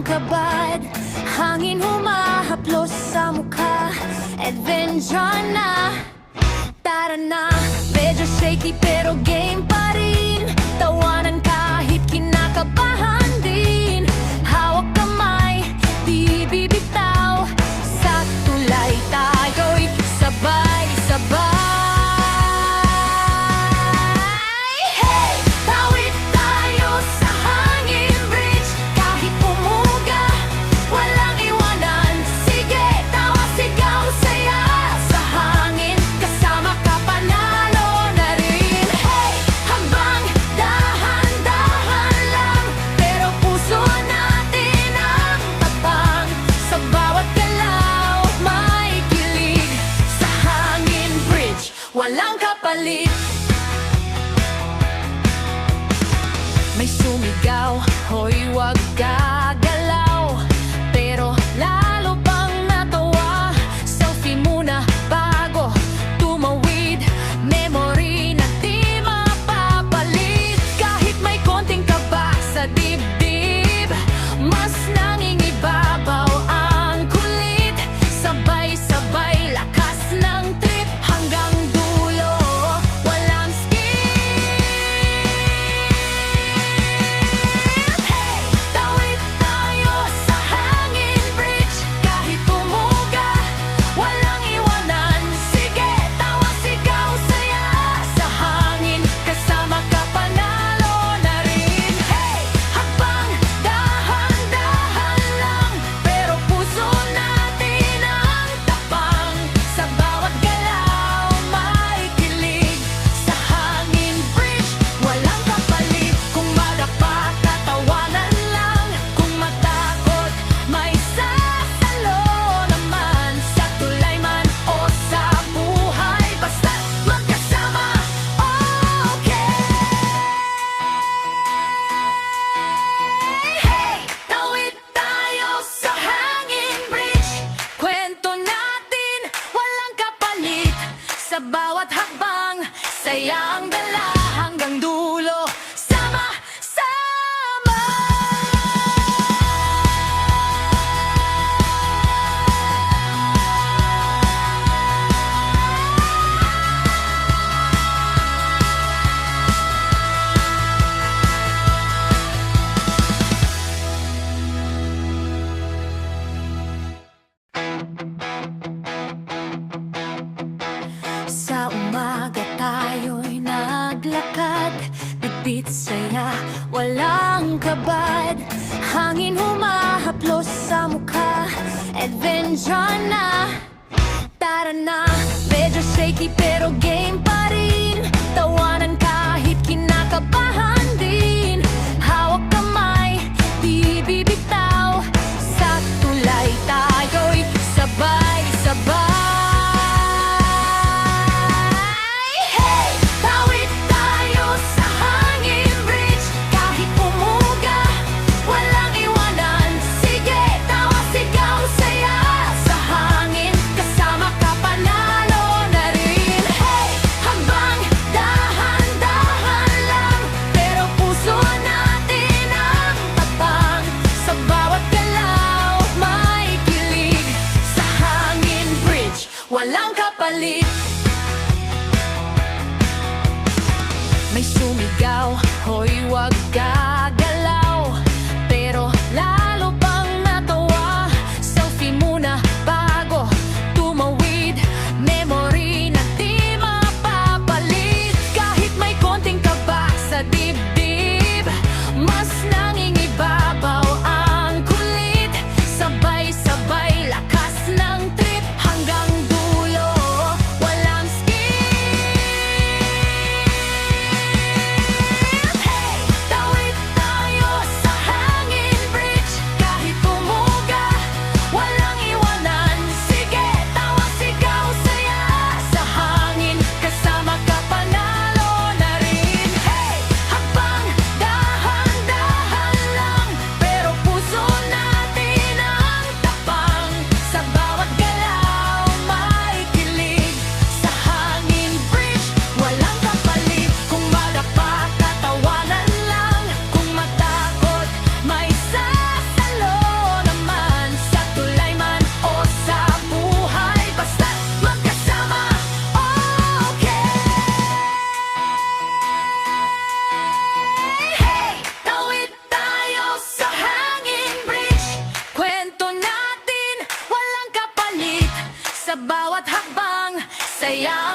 walang kabad. Hangin humahaplos sa mukha, adventure na. Tara na, medyo shaky pero game pa rin. Tawanan kahit kinakabahan din. Hawak kamay, di bibitaw. Sa tulay tayo'y sabay-sabay. Hey! Tawid tayo sa hangin bridge. Kahit umuga, walang iwanan. Sige, tawa, sigaw, saya sa hangin. Kasama ka, panalo na rin. Hey! Habang dahan-dahan lang, pero puso natin ang tapang. Sa bawat galaw, may kilig. Sa hangin bridge, walang kapalit. May sumigaw, hoy wag gagalaw. Pero lalo pang natawa. Selfie muna bago tumawid. Memory na di mapapalit. Kahit may konting kaba sa dibdib, mas nangingibabaw ang kulit. Sabay-sabay lakas ng trip hanggang dulo, walang skip. Hey! Tawid tayo sa hangin bridge. Kahit umuga, walang iwanan. Sige, tawa, sigaw, saya sa hangin. Kasama ka, panalo na rin. Hey! Habang dahan-dahan lang, pero puso natin ang tapang. Sa bawat galaw, may kilig. Sa hangin bridge, walang kapalit. Kung madapa, tatawanan lang. Kung matakot, may sasalo naman. Sa tulay man o sa buhay, basta't magkasama, okay. Hey! Tawid tayo sa hangin bridge. Kwento natin, walang kapalit. Sa bawat hakbang, saya ang dala hanggang dulo. Sama-sama. Sa umaga tayo'y naglakad. Bitbit saya, walang kabad. Hangin humahaplos sa mukha, adventure na. Tara na, medyo shaky pero game pa rin. Tawanan kahit kinakabahan din. Hawak kamay, di bibitaw. Sa tulay tayo'y sabay-sabay. Hey! Tawid tayo sa hangin bridge. Kahit umuga, walang iwanan. Sige, tawa, sigaw, saya sa hangin. Kasama ka, panalo na rin. Hey! Habang dahan-dahan lang, pero puso natin ang tapang. Sa bawat galaw, may kilig. Sa hangin bridge, walang kapalit. May sumigaw, hoy wag gagalaw. Pero lalo pang natawa. Selfie muna bago tumawid. Memory na di mapapalit. Kahit may konting kaba sa dibdib, mas nangingibabaw ang kulit. Sabay-sabay lakas ng trip hanggang dulo, walang skip. Hey! Tawid saya